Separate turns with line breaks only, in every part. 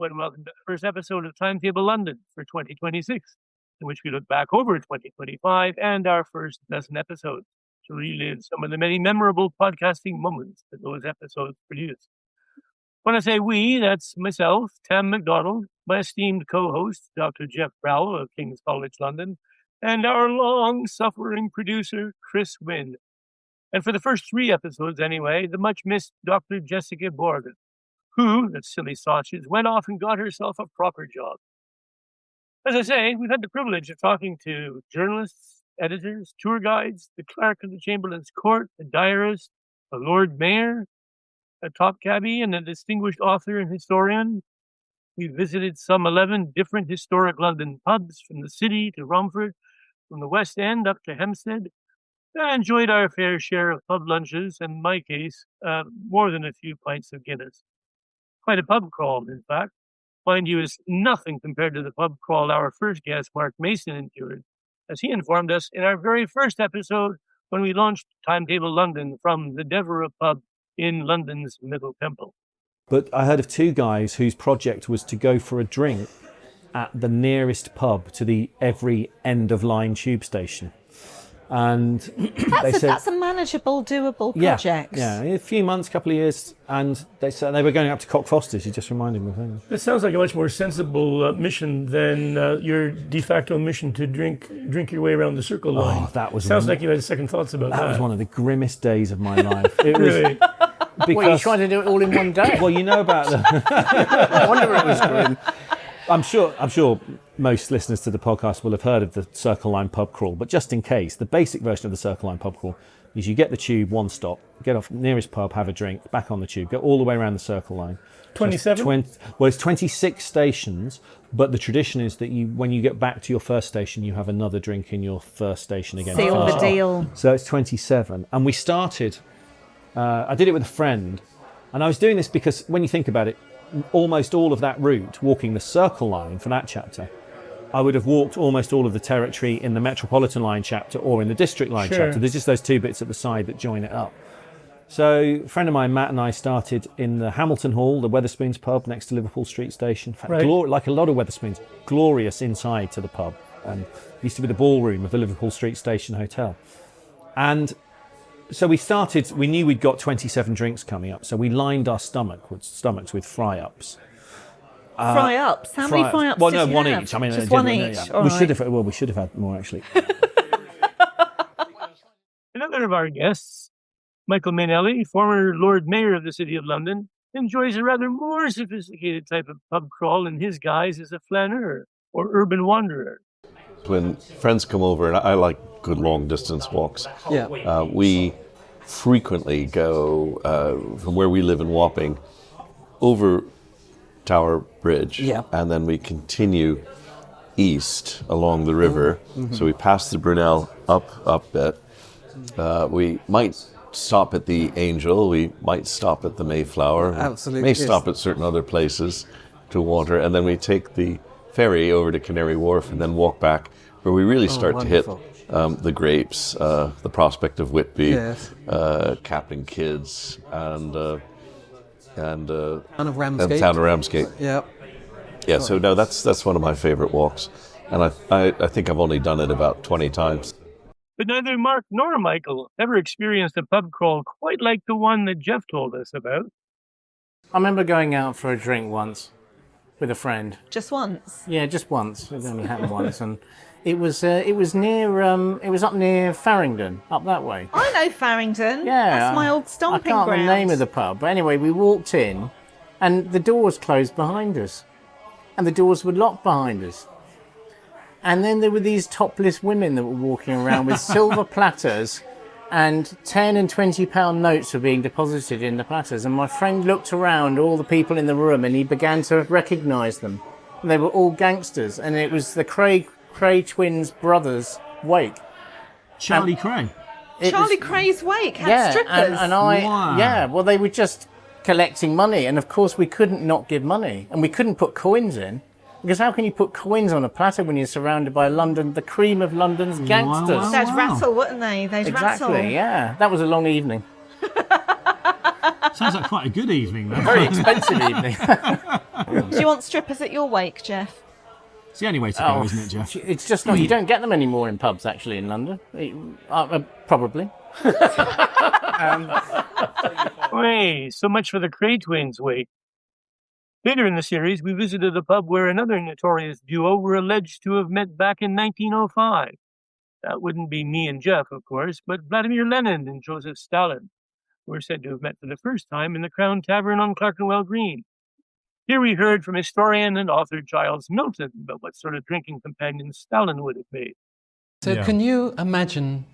and welcome to the first episode of TimeTable London for 2026, in which we look back over 2025 and our first dozen episodes to relive some of the many memorable podcasting moments that those episodes produced. When I say we, that's myself, Tam McDonald, my esteemed co-host, Dr. Jeff Rowell of King's College London, and our long-suffering producer, Chris Wynn. And for the first 3 episodes anyway, the much-missed Dr. Jessica Borgen, who, that silly sausage, went off and got herself a proper job. As I say, we've had the privilege of talking to journalists, editors, tour guides, the clerk of the Chamberlain's Court, a diarist, a Lord Mayor, a top cabbie, and a distinguished author and historian. We visited some 11 different historic London pubs, from the City to Romford, from the West End up to Hampstead. I enjoyed our fair share of pub lunches, and in my case, more than a few pints of Guinness. Quite a pub crawl, in fact. Mind you, is nothing compared to the pub crawl our first guest, Mark Mason, endured, as he informed us in our very first episode when we launched TimeTable London from the Devereux pub in London's Middle Temple.
But I heard of 2 guys whose project was to go for a drink at the nearest pub to the every end-of-line tube station. And
that's a manageable, doable project.
Yeah, a few months, couple of years, and they said they were going up to Cockfosters. You just reminded me of things.
This sounds like a much more sensible mission than your de facto mission to drink your way around the Circle Line.
Oh, that was
sounds like you had second thoughts about that.
That was one of the grimmest days of my life. It
really?
Was because,
well, you tried to do it all in one day.
Well, you know about the.
I wonder if it was grim.
I'm sure most listeners to the podcast will have heard of the Circle Line pub crawl, but just in case, the basic version of the Circle Line pub crawl is you get the tube, one stop, get off nearest pub, have a drink, back on the tube, go all the way around the Circle Line.
27?
Well, it's 26 stations, but the tradition is that when you get back to your first station, you have another drink in your first station again.
Seal the deal.
So it's 27. And we started, I did it with a friend, and I was doing this because when you think about it, almost all of that route, walking the Circle Line for that chapter, I would have walked almost all of the territory in the Metropolitan Line chapter or in the District Line chapter. There's just those 2 bits at the side that join it up. So a friend of mine, Matt, and I started in the Hamilton Hall, the Wetherspoons pub next to Liverpool Street Station. In fact, like a lot of Wetherspoons, glorious inside to the pub. And used to be the ballroom of the Liverpool Street Station Hotel. And so we knew we'd got 27 drinks coming up, so we lined our stomachs with fry-ups.
Fry-ups? How many fry-ups
Well,
did
no,
you
one
have?
each. I mean,
just one each.
Yeah. We should have had more, actually.
Another of our guests, Michael Mainelli, former Lord Mayor of the City of London, enjoys a rather more sophisticated type of pub crawl in his guise as a flaneur or urban wanderer.
When friends come over, and I like good long-distance walks, we frequently go from where we live in Wapping over Tower Bridge, and then we continue east along the river. Mm-hmm. So we pass the Brunel up a bit. We might stop at the Angel, we might stop at the Mayflower,
Absolutely,
stop at certain other places to water, and then we take the ferry over to Canary Wharf and then walk back, where we really start to hit the Grapes, the Prospect of Whitby, Captain Kidd's, and Town of Ramsgate. Yeah. So no, that's one of my favourite walks, and I think I've only done it about 20 times.
But neither Mark nor Michael ever experienced a pub crawl quite like the one that Jeff told us about.
I remember going out for a drink once with a friend.
Just once?
Yeah, just once. It only happened once, and it was up near Farringdon, up that way.
I know Farringdon.
Yeah,
that's my old stomping ground.
I can't remember the name of the pub, but anyway, we walked in, and the doors closed behind us, and the doors were locked behind us. And then there were these topless women that were walking around with silver platters, and 10 and 20 pound notes were being deposited in the platters. And my friend looked around all the people in the room, and he began to recognise them. And they were all gangsters, and it was the Cray twins' brothers' wake.
Charlie Cray.
Charlie Cray's wake had strippers.
Well, they were just collecting money, and of course we couldn't not give money, and we couldn't put coins in. Because how can you put coins on a platter when you're surrounded by the cream of London's gangsters?
They'd rattle, wouldn't they? They'd rattle.
Exactly, yeah. That was a long evening.
Sounds like quite a good evening, though.
Very expensive evening.
Do you want strippers at your wake, Jeff?
It's the only way to go, isn't it, Jeff?
It's just not. You don't get them anymore in pubs, actually, in London. Probably.
Hey, so much for the Cray twins' wake. Later in the series, we visited a pub where another notorious duo were alleged to have met back in 1905. That wouldn't be me and Jeff, of course, but Vladimir Lenin and Joseph Stalin, who were said to have met for the first time in the Crown Tavern on Clerkenwell Green. Here we heard from historian and author Giles Milton about what sort of drinking companions Stalin would have made.
So can you imagine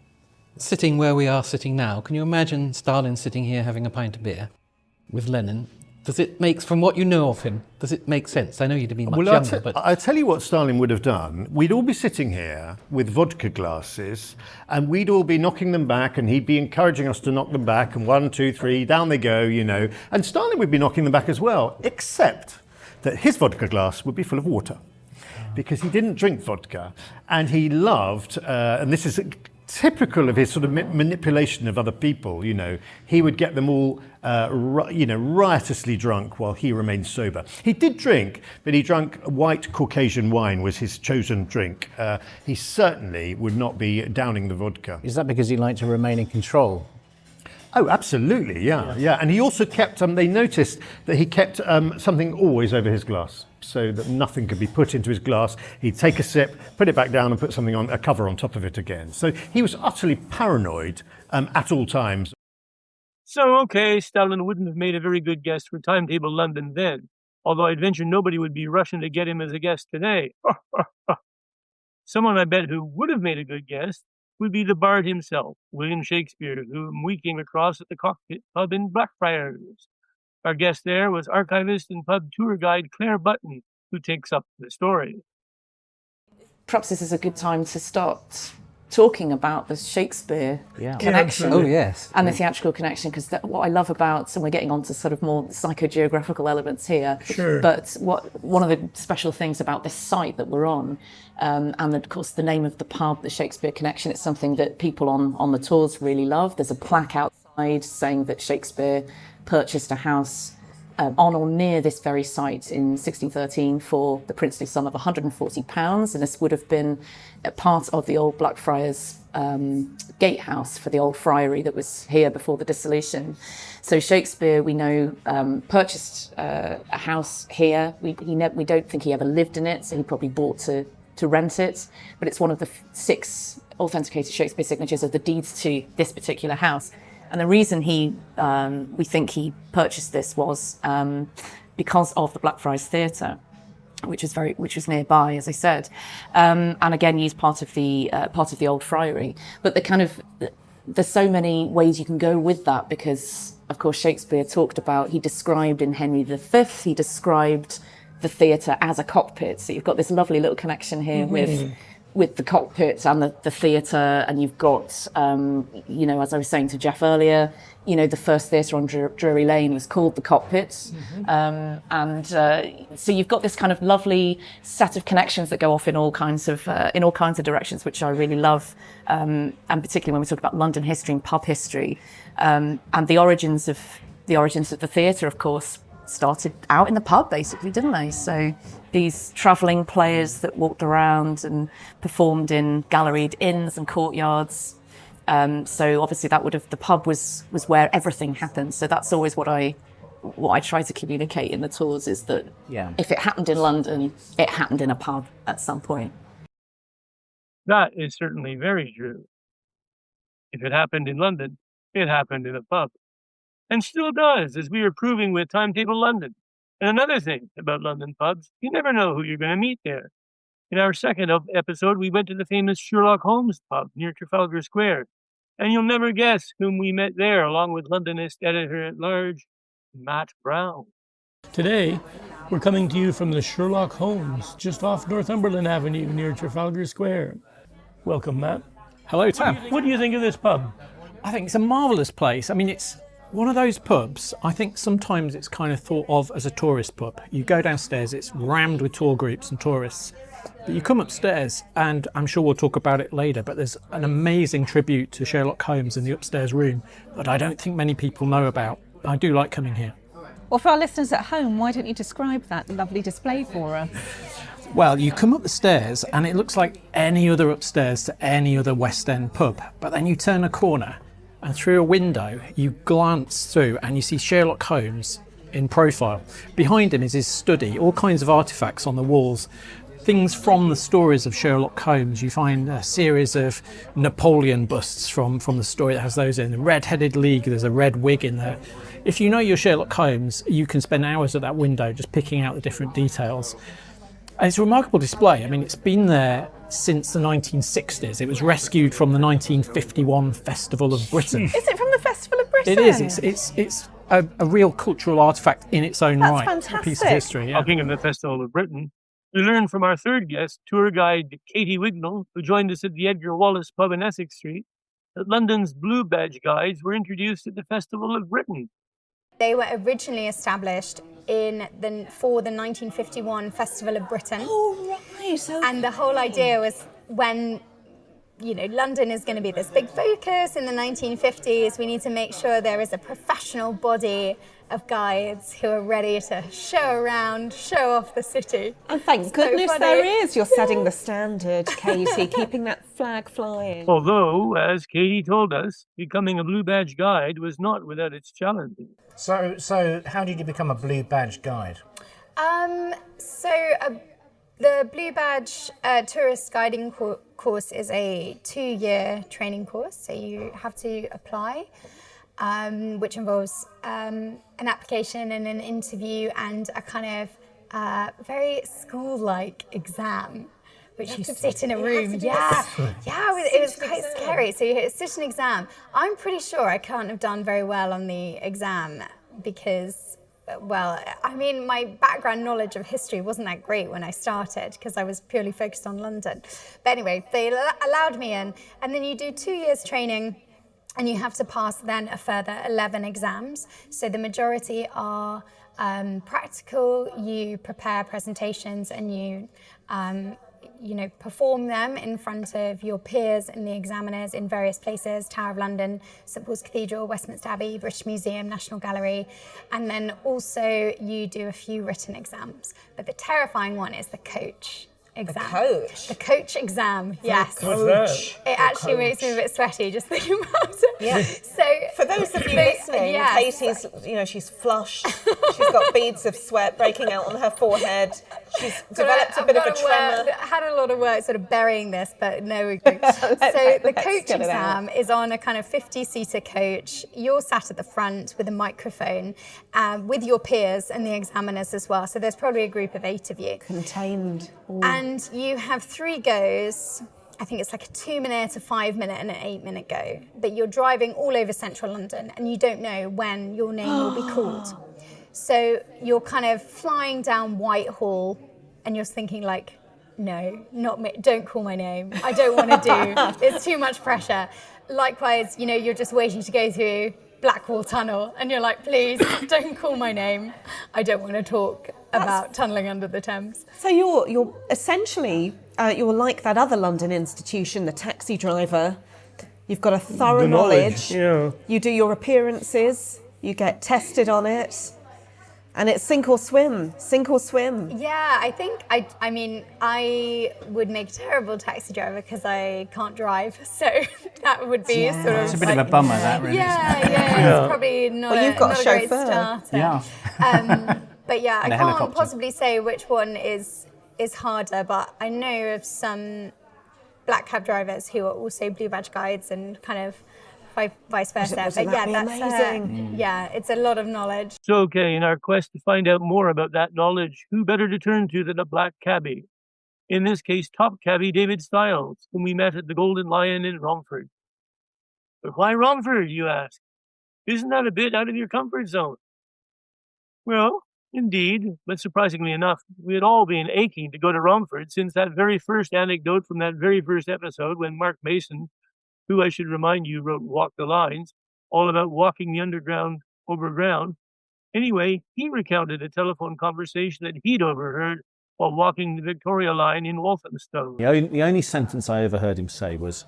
sitting where we are sitting now? Can you imagine Stalin sitting here having a pint of beer with Lenin? Does it make, from what you know of him, does it make sense? I know you'd have been much younger, but...
I'll tell you what Stalin would have done. We'd all be sitting here with vodka glasses, and we'd all be knocking them back, and he'd be encouraging us to knock them back, and 1, 2, 3, down they go, you know. And Stalin would be knocking them back as well, except that his vodka glass would be full of water, because he didn't drink vodka, and he loved, and this is typical of his sort of manipulation of other people, you know, he would get them all, riotously drunk while he remained sober. He did drink, but he drank white Caucasian wine was his chosen drink. He certainly would not be downing the vodka.
Is that because he liked to remain in control?
Oh, absolutely, yeah. And he also kept, they noticed that he kept something always over his glass, so that nothing could be put into his glass. He'd take a sip, put it back down and put something on, a cover on top of it again. So he was utterly paranoid at all times.
So, okay, Stalin wouldn't have made a very good guest for TimeTable London then, although I'd venture nobody would be rushing to get him as a guest today. Someone I bet who would have made a good guest would be the bard himself, William Shakespeare, whom we came across at the Cockpit Pub in Blackfriars. Our guest there was archivist and pub tour guide Claire Button, who takes up the story.
Perhaps this is a good time to start talking about the Shakespeare connection.
Oh, yes.
And the theatrical connection, because what I love about, and we're getting on to sort of more psychogeographical elements here, but one of the special things about this site that we're on, and of course the name of the pub, the Shakespeare Connection, it's something that people on the tours really love. There's a plaque outside saying that Shakespeare purchased a house on or near this very site in 1613 for the princely sum of £140, and this would have been a part of the old Blackfriars gatehouse for the old friary that was here before the dissolution. So Shakespeare, we know, purchased a house here. We don't think he ever lived in it, so he probably bought to rent it, but it's one of the 6 authenticated Shakespeare signatures of the deeds to this particular house. And the reason we think he purchased this was because of the Blackfriars Theatre, which was nearby, as I said, and again used part of the old friary. But there's so many ways you can go with that, because of course Shakespeare he described in Henry V, he described the theatre as a cockpit. So you've got this lovely little connection here with the cockpit and the theatre, and you've got, as I was saying to Jeff earlier, the first theatre on Drury Lane was called the Cockpit. So you've got this kind of lovely set of connections that go off in all kinds of directions, which I really love, and particularly when we talk about London history and pub history, and the origins of the theatre, of course, started out in the pub, basically, didn't they? So these travelling players that walked around and performed in galleried inns and courtyards. So obviously the pub was where everything happened. So that's always what I try to communicate in the tours, is that if it happened in London, it happened in a pub at some point.
That is certainly very true. If it happened in London, it happened in a pub. And still does, as we are proving with TimeTable London. And another thing about London pubs, you never know who you're going to meet there. In our second episode, we went to the famous Sherlock Holmes pub near Trafalgar Square. And you'll never guess whom we met there, along with Londonist editor-at-large, Matt Brown.
Today, we're coming to you from the Sherlock Holmes, just off Northumberland Avenue near Trafalgar Square. Welcome, Matt.
Hello, Tam.
What do you think of this pub?
I think it's a marvellous place. I mean, it's one of those pubs, I think sometimes it's kind of thought of as a tourist pub. You go downstairs, it's rammed with tour groups and tourists. But you come upstairs, and I'm sure we'll talk about it later, but there's an amazing tribute to Sherlock Holmes in the upstairs room that I don't think many people know about. I do like coming here.
Well, for our listeners at home, why don't you describe that lovely display for us?
Well, you come up the stairs and it looks like any other upstairs to any other West End pub, but then you turn a corner and through a window you glance through and you see Sherlock Holmes in profile. Behind him is his study, all kinds of artefacts on the walls, things from the stories of Sherlock Holmes. You find a series of Napoleon busts from the story that has those in. The Red-Headed League, there's a red wig in there. If you know your Sherlock Holmes, you can spend hours at that window just picking out the different details. And it's a remarkable display. I mean, it's been there since the 1960s. It was rescued from the 1951 Festival of Britain.
Is it from the Festival of Britain?
It is. It's a real cultural artefact in its own
That's
right.
fantastic.
A piece of history. Yeah.
Talking of the Festival of Britain, we learned from our third guest, tour guide Katie Wignall, who joined us at the Edgar Wallace pub in Essex Street, that London's Blue Badge guides were introduced at the Festival of Britain.
They were originally established for the 1951 Festival of Britain.
Oh, right. Okay.
And the whole idea was when, London is going to be this big focus in the 1950s, we need to make sure there is a professional body of guides who are ready to show around, show off the city.
And thank goodness there is. You're setting the standard, Katie, keeping that flag flying.
Although, as Katie told us, becoming a Blue Badge guide was not without its challenges.
So how did you become a Blue Badge guide?
The Blue Badge tourist guiding course is a 2-year training course, so you have to apply, which involves an application and an interview and a kind of very school-like exam, which you sit in a room. It was quite scary. So you sit an exam. I'm pretty sure I can't have done very well on the exam because, my background knowledge of history wasn't that great when I started because I was purely focused on London. But anyway, they allowed me in, and then you do 2 years training, and you have to pass then a further 11 exams. So the majority are practical. You prepare presentations and you perform them in front of your peers and the examiners in various places: Tower of London, St Paul's Cathedral, Westminster Abbey, British Museum, National Gallery. And then also you do a few written exams. But the terrifying one is the coach exam. The coach exam, yes.
Coach.
It actually makes me a bit sweaty just thinking about it.
Yeah.
So
for those of you listening, Katie's, she's flushed. She's got beads of sweat breaking out on her forehead. She's developed a bit of a tremor.
I had a lot of work sort of burying this, but no, we go. So the coach exam is on a kind of 50-seater coach. You're sat at the front with a microphone with your peers and the examiners as well. So there's probably a group of 8 of you.
Contained. Ooh.
And you have 3 goes. I think it's like a 2-minute, a 5-minute and an 8-minute go. But you're driving all over central London and you don't know when your name will be called. So you're kind of flying down Whitehall and you're thinking like, no, not me, don't call my name. I don't want to do, it's too much pressure. Likewise, you're just waiting to go through Blackwall Tunnel and you're like, please don't call my name. I don't want to talk about tunnelling under the Thames.
So you're essentially, you're like that other London institution, the taxi driver. You've got a thorough knowledge.
Yeah.
You do your appearances, you get tested on it. And it's sink or swim.
Yeah, I think, I would make a terrible taxi driver because I can't drive. So that would be sort of...
It's a bit of a bummer, that really.
Yeah, it's probably not,
you've got
not
a
a great
chauffeur.
starter.
Yeah.
But yeah, I
And a
can't
helicopter.
possibly say which one is harder, but I know of some black cab drivers who are also Blue Badge guides and kind of vice versa.
Wasn't that amazing?
It's a lot of knowledge.
So, okay, in our quest to find out more about that knowledge, who better to turn to than a black cabbie? In this case, top cabbie David Stiles, whom we met at the Golden Lion in Romford. But why Romford, you ask? Isn't that a bit out of your comfort zone? Well, indeed, but surprisingly enough, we had all been aching to go to Romford since that very first anecdote from that very first episode when Mark Mason, who I should remind you wrote Walk the Lines, all about walking the underground over ground. Anyway, he recounted a telephone conversation that he'd overheard while walking the Victoria Line in Walthamstow.
The only sentence I ever heard him say was,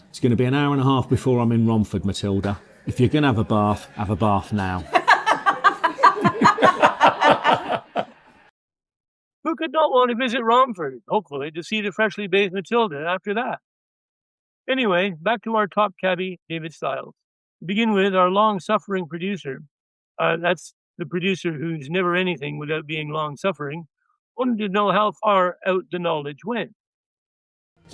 "It's going to be an hour and a half before I'm in Romford, Matilda. If you're going to have a bath now."
Who could not want to visit Romford, hopefully to see the freshly bathed Matilda after that? Anyway, back to our top cabbie, David Stiles. To begin with, our long-suffering producer, that's the producer who's never anything without being long-suffering, wanted to know how far out the knowledge went.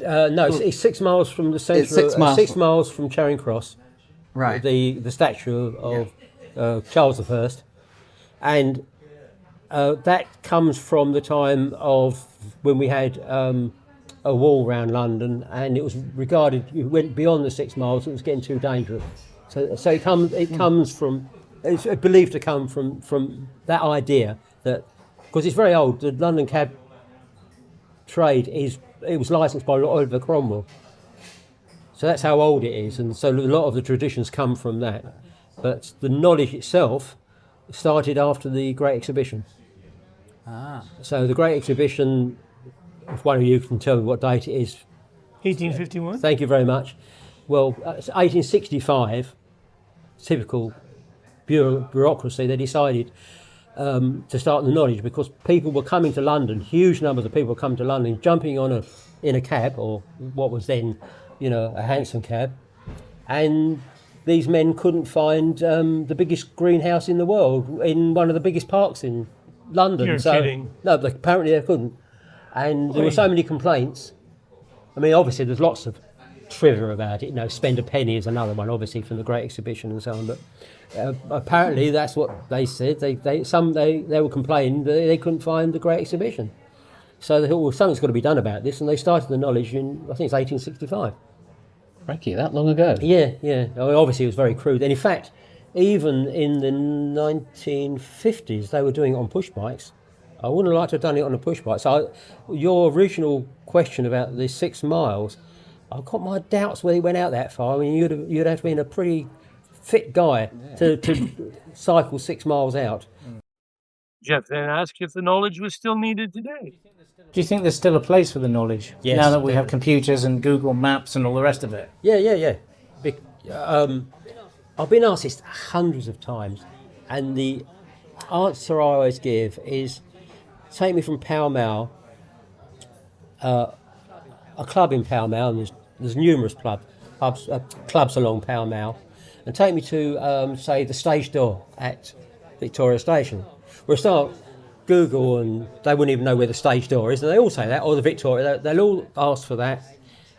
No, it's 6 miles from the centre. 6 miles from Charing Cross.
Right.
The statue of Charles I, and that comes from the time of when we had a wall around London, and it was regarded. It went beyond the 6 miles. It was getting too dangerous. So it comes from. It's believed to come from that idea that, because it's very old. The London cab trade it was licensed by Oliver Cromwell. So that's how old it is, and so a lot of the traditions come from that. But the knowledge itself started after the Great Exhibition. So the Great Exhibition, if one of you can tell me what date it is.
1851.
Thank you very much. Well, it's 1865, typical bureaucracy, they decided to start the knowledge, because people were coming to London, huge numbers of people were coming to London, jumping in a cab, or what was then, a hansom cab, and these men couldn't find the biggest greenhouse in the world in one of the biggest parks in London.
You're kidding.
No, but apparently they couldn't. And there were so many complaints. I mean, obviously there's lots of trivia about it. Spend a penny is another one, obviously, from the Great Exhibition and so on. But apparently that's what they said. They were complaining that they couldn't find the Great Exhibition. So they thought, well, something's got to be done about this, and they started the knowledge in, I think it's 1865.
Crikey, that long ago?
Yeah. I mean, obviously it was very crude. And in fact, even in the 1950s, they were doing it on push bikes. I wouldn't have liked to have done it on a push bike. So your original question about the 6 miles, I've got my doubts whether he went out that far. I mean, you'd have been a pretty fit guy to cycle 6 miles out.
Jeff then asked if the knowledge was still needed today.
Do you think there's still a place for the knowledge?
Yes,
now that we have computers and Google Maps and all the rest of it?
Yeah. I've been asked this hundreds of times, and the answer I always give is, take me from Pall Mall, a club in Pall Mall, and there's numerous clubs along Pall Mall, and take me to, say, the stage door at Victoria Station. We'll start Google, and they wouldn't even know where the stage door is, and they all say that, or the Victoria, they'll all ask for that,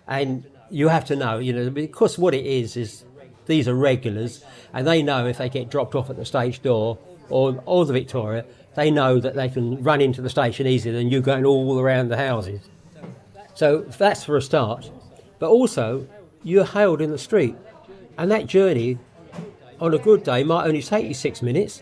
and you have to know, because what it is these are regulars, and they know if they get dropped off at the stage door or the Victoria, they know that they can run into the station easier than you going all around the houses. So that's for a start. But also, you're hailed in the street, and that journey on a good day might only take you 6 minutes.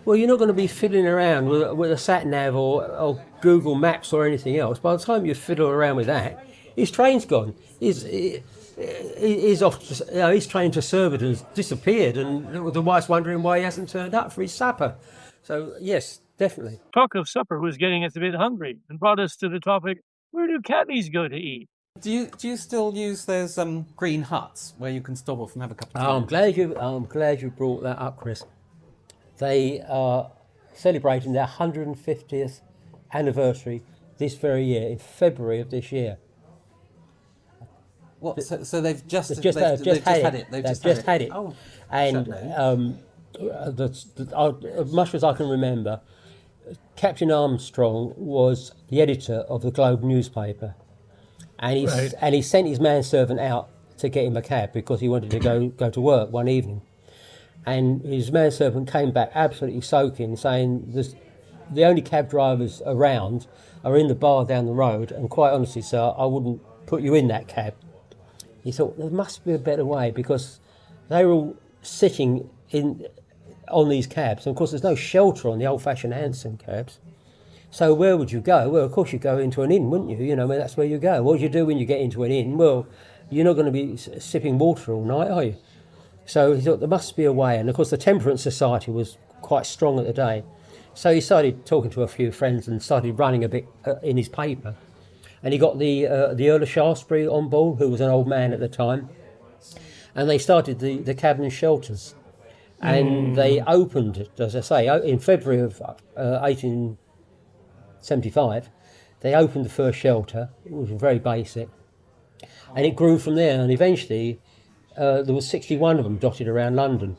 Well, you're not going to be fiddling around with a sat-nav or Google Maps or anything else. By the time you fiddle around with that, his train's gone. He's off. His train to Surbiton has disappeared, and the wife's wondering why he hasn't turned up for his supper. So, yes, definitely.
Talk of supper was getting us a bit hungry and brought us to the topic, where do cabbies go to eat?
Do you still use those green huts where you can stop off and have a cup of tea?
I'm glad you brought that up, Chris. They are celebrating their 150th anniversary this very year, in February of this year.
What? So they've just had it.
They've just had it.
Oh,
and as much as I can remember, Captain Armstrong was the editor of the Globe newspaper, and he sent his manservant out to get him a cab because he wanted to go to work one evening. And his manservant came back absolutely soaking, saying, the only cab drivers around are in the bar down the road, and quite honestly, sir, I wouldn't put you in that cab. He thought, there must be a better way, because they were all sitting on these cabs, and of course there's no shelter on the old-fashioned hansom cabs. So where would you go? Well, of course you'd go into an inn, wouldn't you? That's where you go. What do you do when you get into an inn? Well, you're not going to be sipping water all night, are you? So he thought there must be a way, and of course the Temperance Society was quite strong at the day. So he started talking to a few friends and started running a bit in his paper. And he got the Earl of Shaftesbury on board, who was an old man at the time. And they started the cabin shelters. And they opened it, as I say, in February of 75, they opened the first shelter. It was very basic. And it grew from there, and eventually there was 61 of them dotted around London.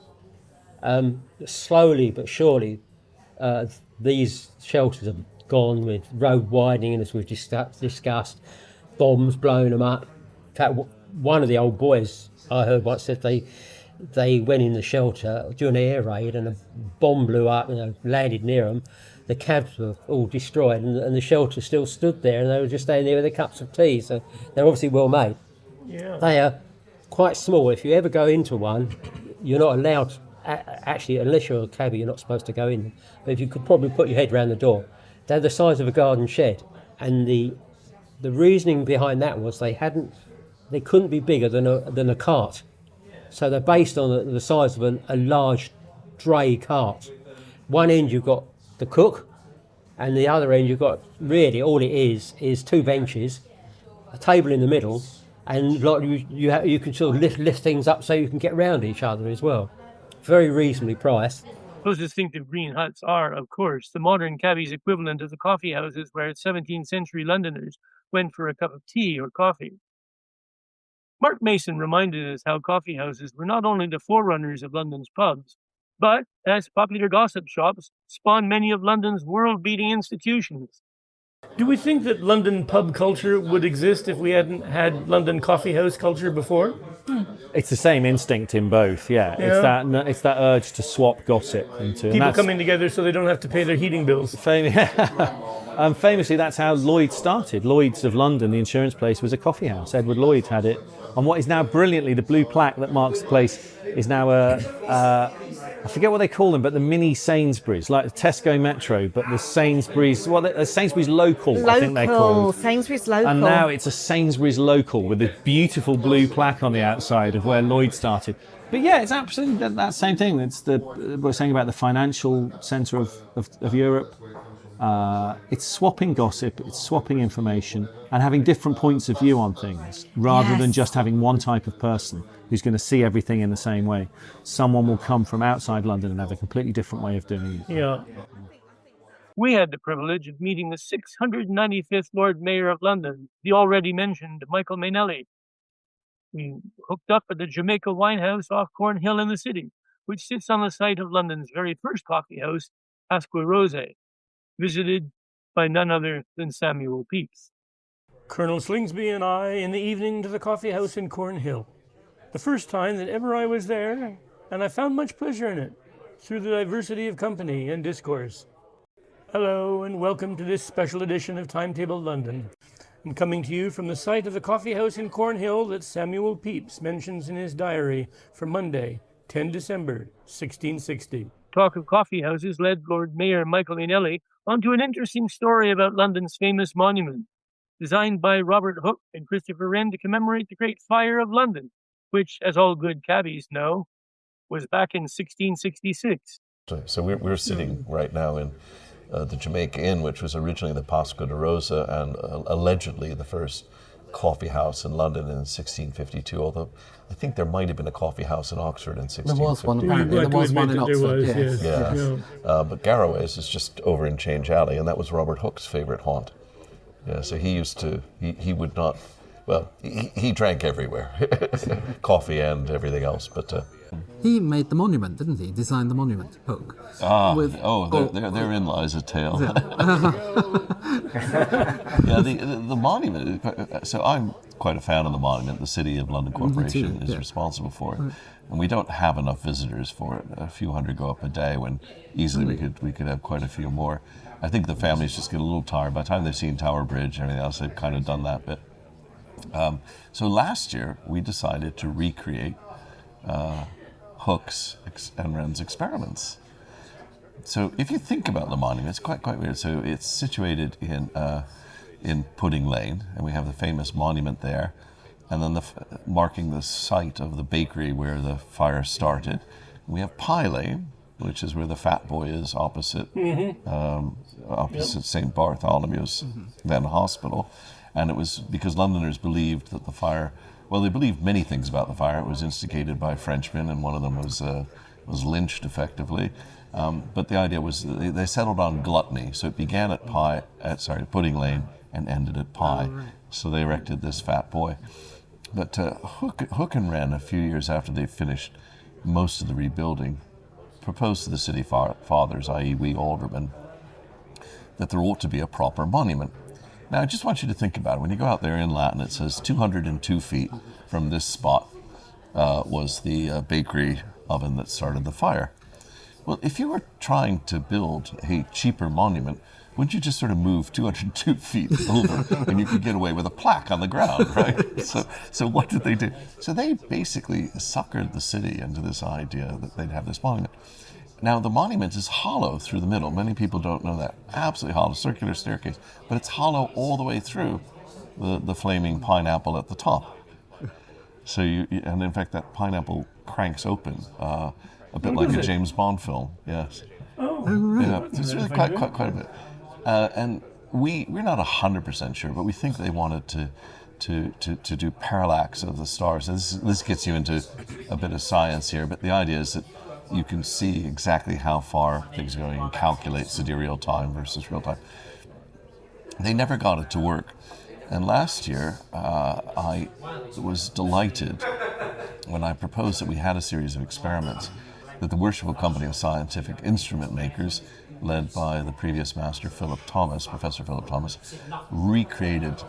Slowly but surely, these shelters have gone with road widening, as we've discussed, bombs blowing them up. In fact, one of the old boys I heard once said they went in the shelter during an air raid and a bomb blew up and landed near them. The cabs were all destroyed and the shelter still stood there, and they were just staying there with their cups of tea, so they're obviously well made.
Yeah.
They are quite small. If you ever go into one, you're not allowed, actually, unless you're a cabbie, you're not supposed to go in them. But if you could probably put your head around the door, they're the size of a garden shed. And the reasoning behind that was they couldn't be bigger than a cart. So they're based on the size of a large dray cart. One end you've got the cook, and the other end you've got, really all it is 2 benches, a table in the middle, and you can sort of lift things up so you can get around each other as well. Very reasonably priced.
Those distinctive green huts are, of course, the modern cabbie's equivalent of the coffee houses where 17th century Londoners went for a cup of tea or coffee. Mark Mason reminded us how coffee houses were not only the forerunners of London's pubs, but, as popular gossip shops, spawned many of London's world-beating institutions.
Do we think that London pub culture would exist if we hadn't had London coffee house culture before?
It's the same instinct in both, yeah. It's that urge to swap gossip into
people coming together so they don't have to pay their heating bills.
Famously, that's how Lloyd's started. Lloyd's of London, the insurance place, was a coffee house. Edward Lloyd had it. And what is now brilliantly, the blue plaque that marks the place is now I forget what they call them, but the mini Sainsbury's, like the Tesco Metro, but the Sainsbury's, Sainsbury's Local, I think they're called.
Sainsbury's Local.
And now it's a Sainsbury's Local with a beautiful blue plaque on the outside of where Lloyd started. But yeah, it's absolutely that same thing. It's we're saying about the financial centre of Europe. It's swapping gossip, it's swapping information, and having different points of view on things, rather than just having one type of person who's going to see everything in the same way. Someone will come from outside London and have a completely different way of doing it.
Yeah. We had the privilege of meeting the 695th Lord Mayor of London, the already mentioned Michael Mainelli. We hooked up at the Jamaica Wine House off Cornhill in the city, which sits on the site of London's very first coffee house, Asqua Rose, visited by none other than Samuel Pepys.
Colonel Slingsby and I in the evening to the coffee house in Cornhill. The first time that ever I was there, and I found much pleasure in it, through the diversity of company and discourse. Hello, and welcome to this special edition of TimeTable London. I'm coming to you from the site of the coffee house in Cornhill that Samuel Pepys mentions in his diary for Monday, 10 December, 1660.
Talk of coffee houses led Lord Mayor Michael Mainelli onto an interesting story about London's famous monument, designed by Robert Hooke and Christopher Wren to commemorate the Great Fire of London, which, as all good cabbies know, was back in 1666.
So we're sitting right now in the Jamaica Inn, which was originally the Pasqua de Rosa and allegedly the first coffee house in London in 1652, although I think there might have been a coffee house in Oxford in 1650.
There was one, apparently. There was one in Oxford, yes.
Yeah. But Garraway's is just over in Change Alley, and that was Robert Hooke's favourite haunt. Yeah, so he would not, well, he drank everywhere, coffee and everything else, but...
He made the monument, didn't he? Designed the monument, Hooke.
Therein lies a tale. Yeah, the monument, so I'm quite a fan of the monument. The City of London Corporation is responsible for it. Right. And we don't have enough visitors for it. A few hundred go up a day when easily we could have quite a few more. I think the families just get a little tired. By the time they've seen Tower Bridge and everything else, they've kind of done that bit. So last year, we decided to recreate Hooke's and Wren's experiments. So if you think about the monument, it's quite weird. So it's situated in Pudding Lane, and we have the famous monument there, and then marking the site of the bakery where the fire started. We have Pie Lane, which is where the Fat Boy is opposite St. Bartholomew's, then hospital. And it was because Londoners believed that the fire, well, they believed many things about the fire. It was instigated by Frenchmen, and one of them was was lynched effectively. But the idea was they settled on gluttony. So it began at Pudding Lane and ended at Pie. So they erected this fat boy. But Hook and Wren, a few years after they finished most of the rebuilding, proposed to the city fathers, i.e. we aldermen, that there ought to be a proper monument. Now, I just want you to think about it. When you go out there in Latin, it says 202 feet from this spot was the bakery oven that started the fire. Well, if you were trying to build a cheaper monument, wouldn't you just sort of move 202 feet over and you could get away with a plaque on the ground, right? So what did they do? So they basically suckered the city into this idea that they'd have this monument. Now, the monument is hollow through the middle. Many people don't know that. Absolutely hollow, circular staircase. But it's hollow all the way through the flaming pineapple at the top. So and in fact, that pineapple cranks open a bit like a James Bond film. Yes.
Oh, right.
Yeah, it's really quite a bit. And we're not 100% sure, but we think they wanted to do parallax of the stars. And this gets you into a bit of science here, but the idea is that you can see exactly how far things are going and calculate sidereal time versus real time. They never got it to work. And last year, I was delighted when I proposed that we had a series of experiments that the Worshipful Company of Scientific Instrument Makers, led by the previous master, Professor Philip Thomas, recreated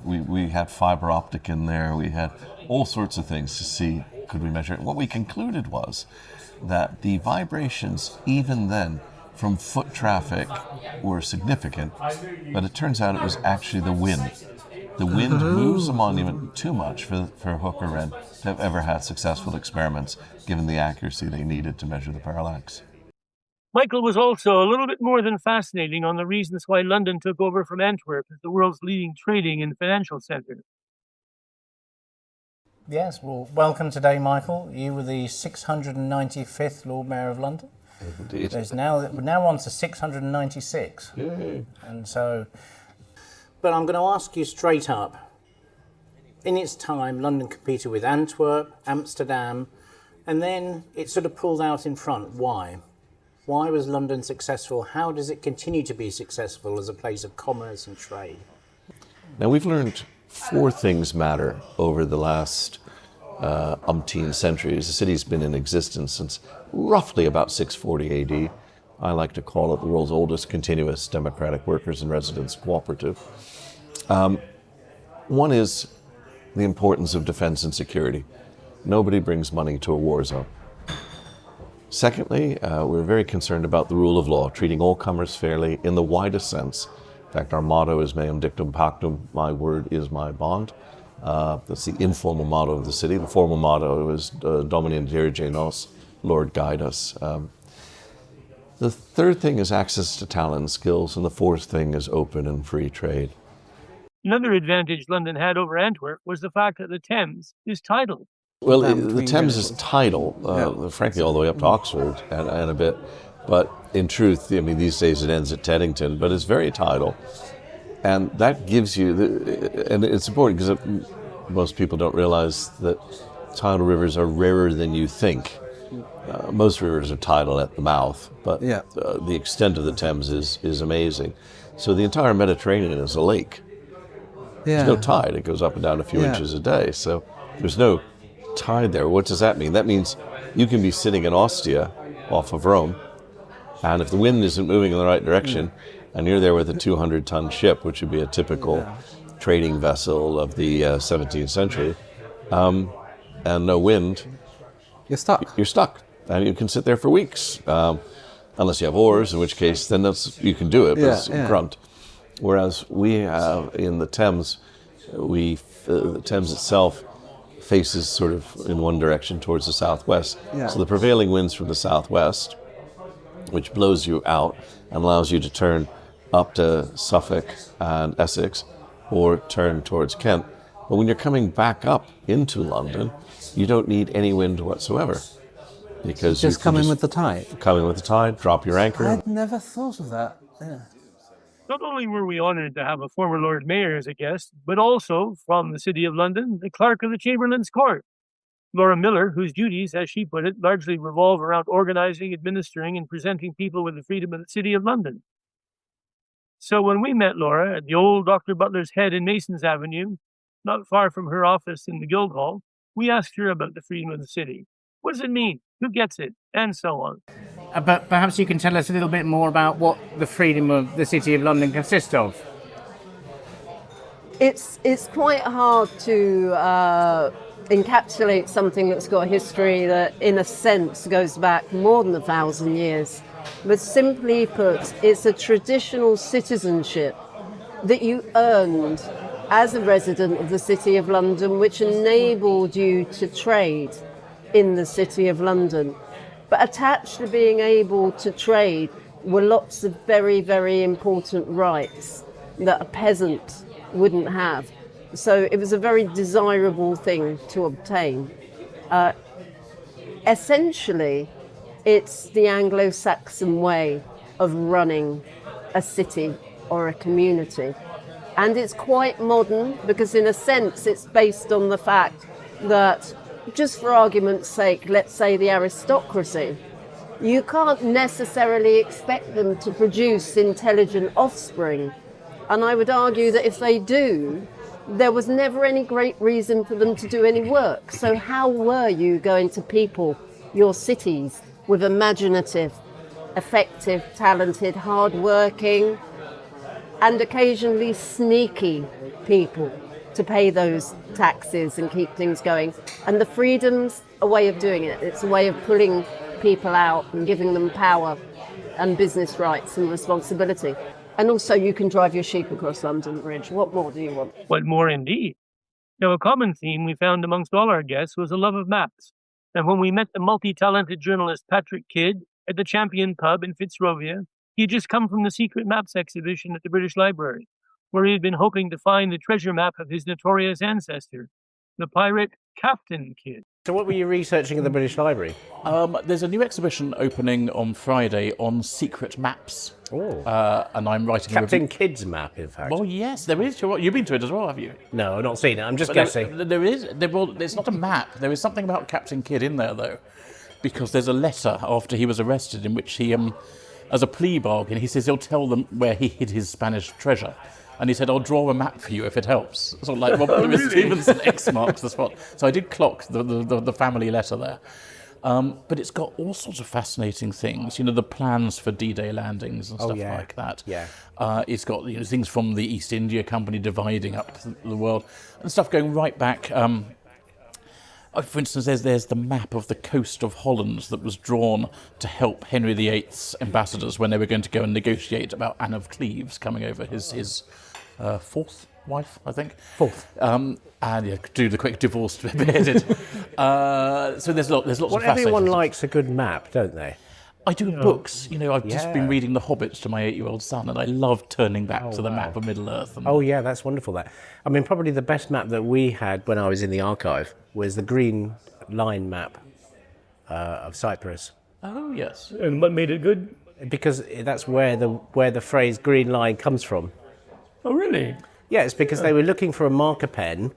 we had fiber optic in there, we had all sorts of things to see, could we measure it? What we concluded was that the vibrations, even then, from foot traffic were significant, but it turns out it was actually the wind. The wind moves the monument too much for Hook or Wren to have ever had successful experiments, given the accuracy they needed to measure the parallax.
Michael was also a little bit more than fascinating on the reasons why London took over from Antwerp as the world's leading trading and financial centre.
Yes, well, welcome today, Michael. You were the 695th Lord Mayor of London.
Indeed.
We're now on to 696.
Yay.
And so, but I'm going to ask you straight up. In its time, London competed with Antwerp, Amsterdam, and then it sort of pulled out in front. Why? Why was London successful? How does it continue to be successful as a place of commerce and trade?
Now, we've learned 4 things matter over the last umpteen centuries. The city's been in existence since roughly about 640 AD. I like to call it the world's oldest continuous democratic workers and residents cooperative. One is the importance of defense and security. Nobody brings money to a war zone. Secondly, we're very concerned about the rule of law, treating all comers fairly in the widest sense. In fact, our motto is meum dictum pactum, my word is my bond. That's the informal motto of the city. The formal motto is Domine dirige nos, Lord guide us. The third thing is access to talent and skills, and the fourth thing is open and free trade.
Another advantage London had over Antwerp was the fact that the Thames is tidal.
Well, the Thames is tidal, frankly, all the way up to Oxford and a bit. But in truth, I mean, these days it ends at Teddington, but it's very tidal. And that gives you, and it's important because most people don't realize that tidal rivers are rarer than you think. Most rivers are tidal at the mouth, but the extent of the Thames is amazing. So the entire Mediterranean is a lake. There's no tide. It goes up and down a few inches a day. So there's no tide there. What does that mean? That means you can be sitting in Ostia off of Rome, and if the wind isn't moving in the right direction, and you're there with a 200-ton ship, which would be a typical trading vessel of the 17th century, and no wind,
you're stuck.
You're stuck, and you can sit there for weeks, unless you have oars, in which case then you can do it, but it's grunt. Whereas we have in the Thames, the Thames itself faces sort of in one direction towards the southwest. So the prevailing winds from the southwest, which blows you out and allows you to turn up to Suffolk and Essex or turn towards Kent. But when you're coming back up into London, you don't need any wind whatsoever. Because
just come in with the tide.
Come in with the tide, drop your anchor.
I'd never thought of that. Yeah.
Not only were we honoured to have a former Lord Mayor as a guest, but also, from the City of London, the Clerk of the Chamberlain's Court. Laura Miller, whose duties, as she put it, largely revolve around organising, administering, and presenting people with the freedom of the City of London. So when we met Laura at the old Dr. Butler's Head in Masons Avenue, not far from her office in the Guildhall, we asked her about the freedom of the city. What does it mean? Who gets it? And so on.
But perhaps you can tell us a little bit more about what the freedom of the City of London consists of.
It's quite hard to encapsulate something that's got a history that, in a sense, goes back more than 1,000 years. But simply put, it's a traditional citizenship that you earned as a resident of the City of London, which enabled you to trade in the City of London. But attached to being able to trade were lots of very, very important rights that a peasant wouldn't have. So it was a very desirable thing to obtain. Essentially, it's the Anglo-Saxon way of running a city or a community. And it's quite modern because, in a sense, it's based on the fact that, just for argument's sake, let's say the aristocracy, you can't necessarily expect them to produce intelligent offspring. And I would argue that if they do, there was never any great reason for them to do any work. So how were you going to people your cities with imaginative, effective, talented, hard-working, and occasionally sneaky people to pay those taxes and keep things going? And the freedom's a way of doing it. It's a way of pulling people out and giving them power and business rights and responsibility. And also you can drive your sheep across London Bridge. What more do you want?
What more indeed? Now, a common theme we found amongst all our guests was a love of maps. And when we met the multi-talented journalist Patrick Kidd at the Champion Pub in Fitzrovia, he had just come from the Secret Maps exhibition at the British Library, where he had been hoping to find the treasure map of his notorious ancestor, the pirate Captain Kidd.
So what were you researching at the British Library?
There's a new exhibition opening on Friday on secret maps.
Oh.
And I'm writing
Captain Kidd's map, in fact.
Well, yes, there is. You've been to it as well, have you?
No, I've not seen it. I'm just guessing.
It's not a map. There is something about Captain Kidd in there, though, because there's a letter after he was arrested in which he, as a plea bargain, he says he'll tell them where he hid his Spanish treasure. And he said, I'll draw a map for you if it helps. Sort of like Robert Louis Stevenson, X marks the spot. So I did clock the family letter there. But it's got all sorts of fascinating things, the plans for D-Day landings and stuff like that.
Yeah.
It's got things from the East India Company dividing up the world and stuff going right back. For instance, there's the map of the coast of Holland that was drawn to help Henry VIII's ambassadors when they were going to go and negotiate about Anne of Cleves coming over his fourth wife, I think.
Fourth.
And do the quick divorce to be beheaded. So there's lots of fascinating.
Everyone likes a good map, don't they?
I do books. I've just been reading The Hobbit to my 8-year-old son, and I love turning back to the map of Middle-earth.
Oh, yeah, that's wonderful, that. I mean, probably the best map that we had when I was in the archive was the Green Line map of Cyprus.
Oh, yes.
And what made it good?
Because that's where the phrase Green Line comes from.
Oh, really?
Yeah, it's because they were looking for a marker pen,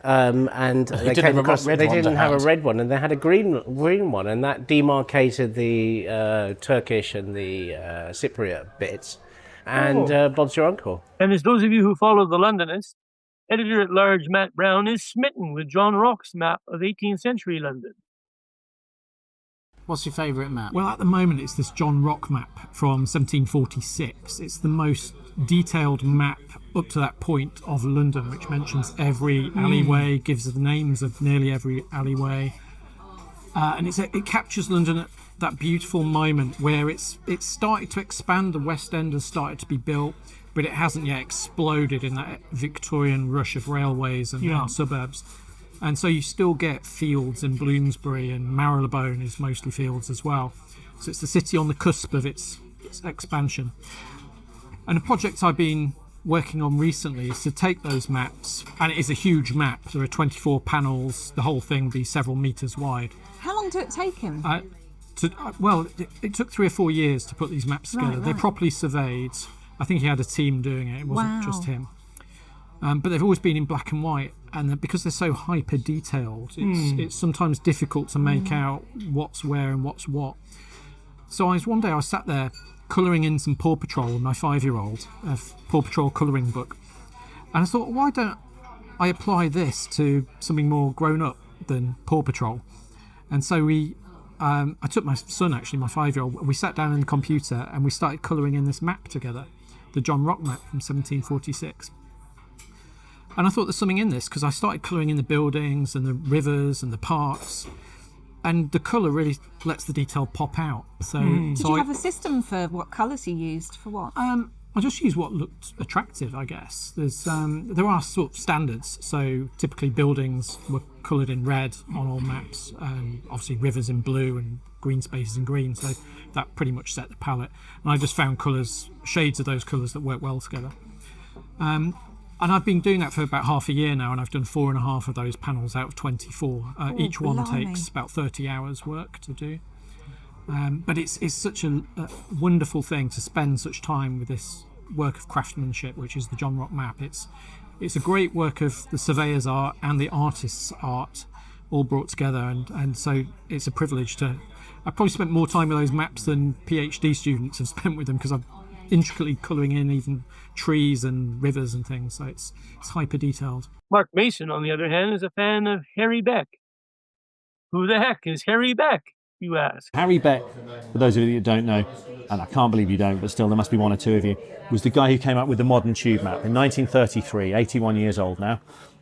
and they came across. They didn't have a red one, and they had a green one, and that demarcated the Turkish and the Cypriot bits. And Bob's your uncle.
And as those of you who follow The Londonist, editor-at-large Matt Brown is smitten with John Rock's map of 18th century London.
What's your favourite map? Well, at the moment, it's this John Rock map from 1746. It's the most detailed map up to that point of London, which mentions every alleyway, gives the names of nearly every alleyway. And it captures London at that beautiful moment where it's started to expand. The West End has started to be built, but it hasn't yet exploded in that Victorian rush of railways and suburbs. And so you still get fields in Bloomsbury, and Marylebone is mostly fields as well. So it's the city on the cusp of its expansion. And a project I've been working on recently is to take those maps, and it is a huge map. There are 24 panels, the whole thing will be several metres wide.
How long did it take him?
It took 3 or 4 years to put these maps together. Right. They're properly surveyed. I think he had a team doing it. It wasn't just him. but they've always been in black and white, and because they're so hyper detailed, it's sometimes difficult to make out what's where and what's what. So one day I was sat there colouring in some Paw Patrol with my 5-year-old, a Paw Patrol colouring book, and I thought, why don't I apply this to something more grown up than Paw Patrol? And so I took my son, actually, my 5-year-old, we sat down in the computer and we started colouring in this map together, the John Rock map from 1746. And I thought there's something in this, because I started colouring in the buildings and the rivers and the parks, and the colour really lets the detail pop out. So,
Did you have a system for what colours you used for what?
I just used what looked attractive, I guess. There are sort of standards. So typically buildings were coloured in red on all maps, obviously rivers in blue and green spaces in green. So that pretty much set the palette. And I just found colours, shades of those colours that work well together. And I've been doing that for about half a year now, and I've done 4.5 of those panels out of 24. Each one takes about 30 hours work to do. But it's such a wonderful thing to spend such time with this work of craftsmanship, which is the John Rock map. It's a great work of the surveyor's art and the artist's art all brought together, and so it's a privilege to... I've probably spent more time with those maps than PhD students have spent with them, because I've intricately colouring in even trees and rivers and things, so it's hyper detailed.
Mark Mason, on the other hand, is a fan of Harry Beck. Who the heck is Harry Beck, you ask?
Harry Beck, for those of you that don't know, and I can't believe you don't, but still there must be one or two of you, was the guy who came up with the modern tube map in 1933, 81 years old now.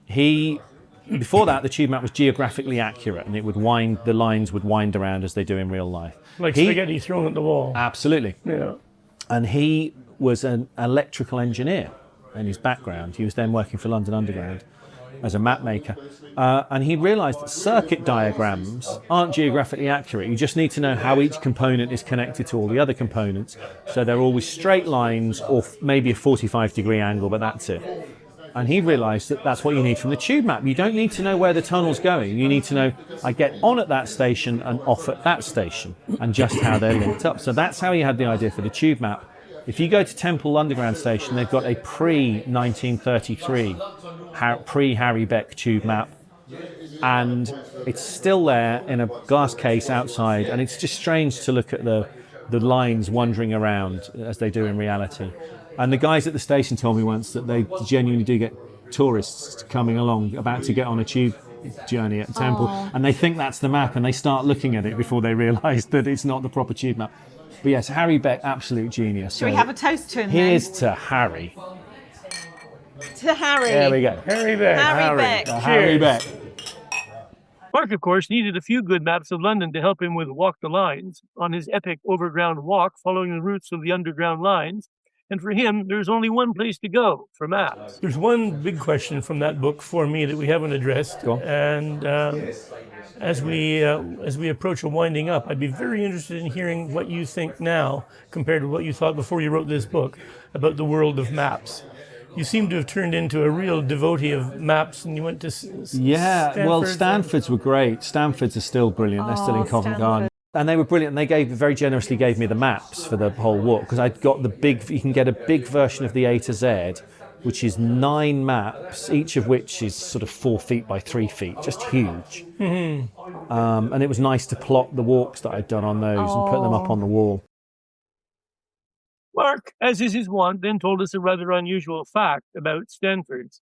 Before that, the tube map was geographically accurate, and the lines would wind around as they do in real life.
Like spaghetti thrown at the wall.
Absolutely.
Yeah.
And he was an electrical engineer in his background. He was then working for London Underground as a map maker. And he realised that circuit diagrams aren't geographically accurate. You just need to know how each component is connected to all the other components. So they're always straight lines or maybe a 45-degree angle, but that's it. And he realised that that's what you need from the tube map. You don't need to know where the tunnel's going. You need to know, I get on at that station and off at that station, and just how they're linked up. So that's how he had the idea for the tube map. If you go to Temple Underground Station, they've got a pre-1933, pre-Harry Beck tube map, and it's still there in a glass case outside, and it's just strange to look at the lines wandering around as they do in reality. And the guys at the station told me once that they genuinely do get tourists coming along, about to get on a tube journey at Temple, and they think that's the map, and they start looking at it before they realise that it's not the proper tube map. But yes, Harry Beck, absolute genius.
Shall we have a toast to him
Here's
then?
to Harry.
To Harry.
There we go.
Harry Beck.
Harry Beck.
Harry Beck.
Mark, of course, needed a few good maps of London to help him with Walk the Lines on his epic overground walk following the routes of the underground lines. And for him, there's only one place to go for maps.
There's one big question from that book for me that we haven't addressed. And as we approach a winding up, I'd be very interested in hearing what you think now compared to what you thought before you wrote this book about the world of maps. You seem to have turned into a real devotee of maps, and you went to
Stanford. Well, Stanford's were great. Stanford's are still brilliant. They're still in Covent Garden. And they were brilliant. And they very generously gave me the maps for the whole walk, because I'd got you can get a big version of the A to Z, which is 9 maps, each of which is sort of 4 feet by 3 feet, just huge.
Mm-hmm.
And it was nice to plot the walks that I'd done on those and put them up on the wall.
Mark, as is his wont, then told us a rather unusual fact about Stanford's.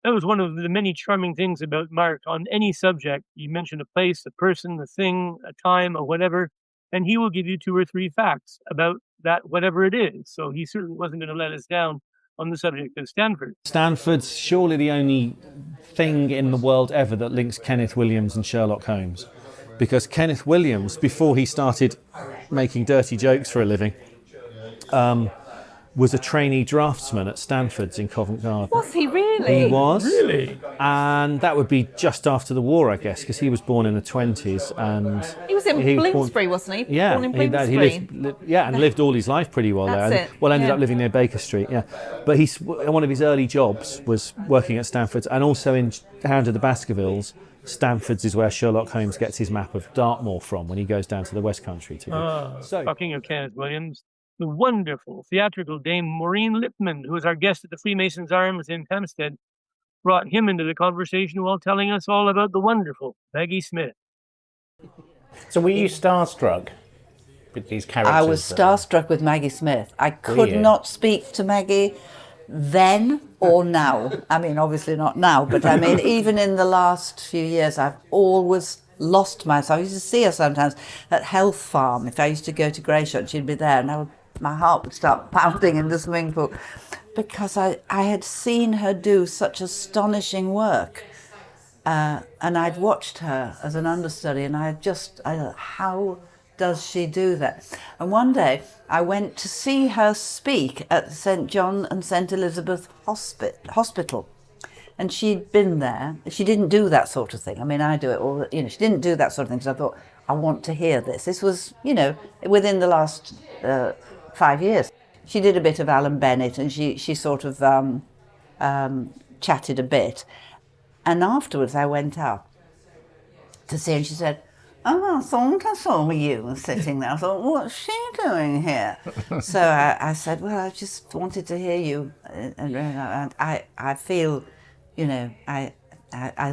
That was one of the many charming things about Mark on any subject. You mention a place, a person, a thing, a time, or whatever, and he will give you 2 or 3 facts about that, whatever it is. So he certainly wasn't going to let us down on the subject of Stanford.
Stanford's surely the only thing in the world ever that links Kenneth Williams and Sherlock Holmes. Because Kenneth Williams, before he started making dirty jokes for a living, was a trainee draftsman at Stanford's in Covent Garden.
Was he really?
He was.
Really?
And that would be just after the war, I guess, because he was born in the 20s. And
he was in Bloomsbury, wasn't he?
Yeah,
born in Bloomsbury.
He lived all his life pretty well
That's
there.
It.
Well, ended up living near Baker Street, yeah. But one of his early jobs was working at Stanford's, and also in Hound of the Baskervilles. Stanford's is where Sherlock Holmes gets his map of Dartmoor from when he goes down to the West Country.
Talking of Kenneth Williams, The wonderful theatrical Dame Maureen Lipman, who was our guest at the Freemasons' Arms in Hampstead, brought him into the conversation while telling us all about the wonderful Maggie Smith.
So were you starstruck with these characters?
I was starstruck with Maggie Smith. I could not speak to Maggie then or now. I mean, obviously not now, but I mean, even in the last few years, I've always lost myself. I used to see her sometimes at Health Farm. If I used to go to Greyshot, she'd be there, and my heart would start pounding in the swimming pool because I had seen her do such astonishing work. And I'd watched her as an understudy, and I thought, how does she do that? And one day I went to see her speak at St. John and St. Elizabeth Hospital. And she'd been there. She didn't do that sort of thing. I mean, I do it all, she didn't do that sort of thing. So I thought, I want to hear this. This was, within the last 5 years. She did a bit of Alan Bennett, and she sort of chatted a bit. And afterwards I went up to see her, and she said, "Oh, I thought I saw you sitting there. I thought, what's she doing here?" So I said, "Well, I just wanted to hear you. And I feel, I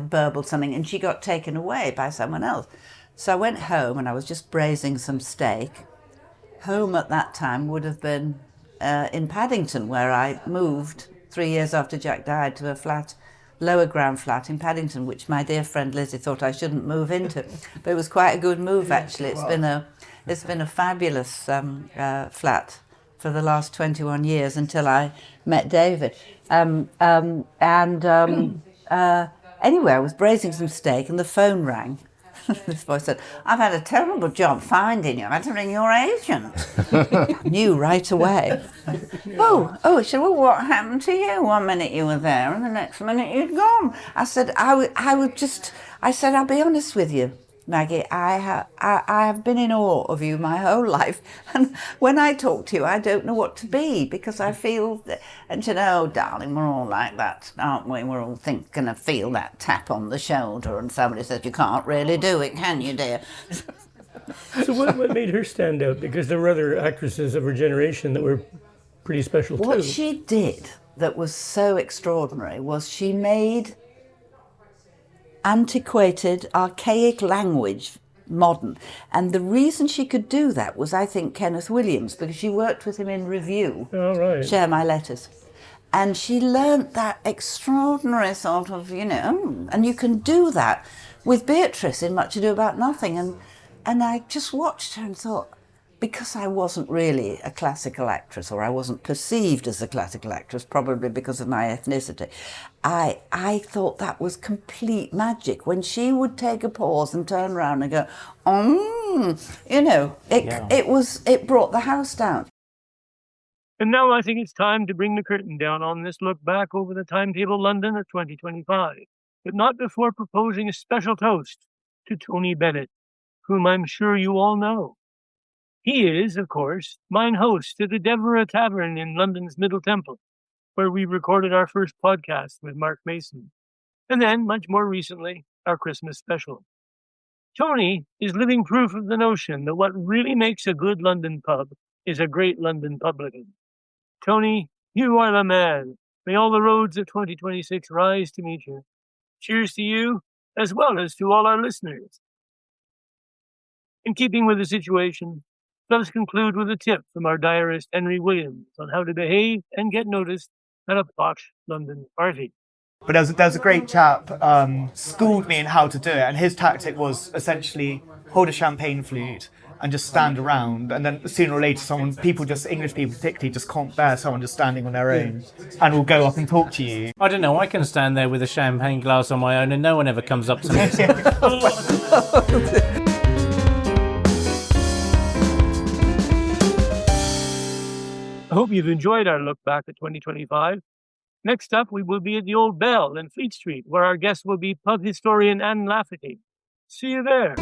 burbled something," and she got taken away by someone else. So I went home, and I was just braising some steak. Home at that time would have been in Paddington, where I moved 3 years after Jack died to a flat, lower ground flat in Paddington, which my dear friend Lizzie thought I shouldn't move into. But it was quite a good move, actually. It's been a fabulous flat for the last 21 years until I met David. Anyway, I was braising some steak and the phone rang. This boy said, "I've had a terrible job finding you. I've had to ring your agent." I knew right away. Oh, he said, "Well, what happened to you? 1 minute you were there and the next minute you'd gone." I said, I said, "I'll be honest with you, Maggie, I have been in awe of you my whole life. And when I talk to you, I don't know what to be, because I feel that," and she said, "Oh, darling, we're all like that, aren't we? We're all going to feel that tap on the shoulder." And somebody said, "You can't really do it, can you, dear?"
So what made her stand out? Because there were other actresses of her generation that were pretty special too.
What she did that was so extraordinary was she made antiquated, archaic language modern. And the reason she could do that was, I think, Kenneth Williams, because she worked with him in review.
Oh, right.
Share My Letters. And she learnt that extraordinary sort of, and you can do that with Beatrice in Much Ado About Nothing. And I just watched her and thought, because I wasn't really a classical actress, or I wasn't perceived as a classical actress, probably because of my ethnicity, I thought that was complete magic. When she would take a pause and turn around and go, it brought the house down.
And now I think it's time to bring the curtain down on this look back over the TimeTable London of 2025, but not before proposing a special toast to Tony Bennett, whom I'm sure you all know. He is, of course, mine host at the Deborah Tavern in London's Middle Temple, where we recorded our first podcast with Mark Mason, and then, much more recently, our Christmas special. Tony is living proof of the notion that what really makes a good London pub is a great London publican. Tony, you are the man. May all the roads of 2026 rise to meet you. Cheers to you, as well as to all our listeners. In keeping with the situation, let us conclude with a tip from our diarist Henry Williams on how to behave and get noticed at a posh London party.
But there was a great chap, schooled me in how to do it, and his tactic was essentially hold a champagne flute and just stand around, and then sooner or later English people particularly, just can't bear someone just standing on their own and will go up and talk to you.
I don't know, I can stand there with a champagne glass on my own and no one ever comes up to me.
I hope you've enjoyed our look back at 2025. Next up, we will be at the Old Bell in Fleet Street, where our guest will be pub historian Anne Lafferty. See you there.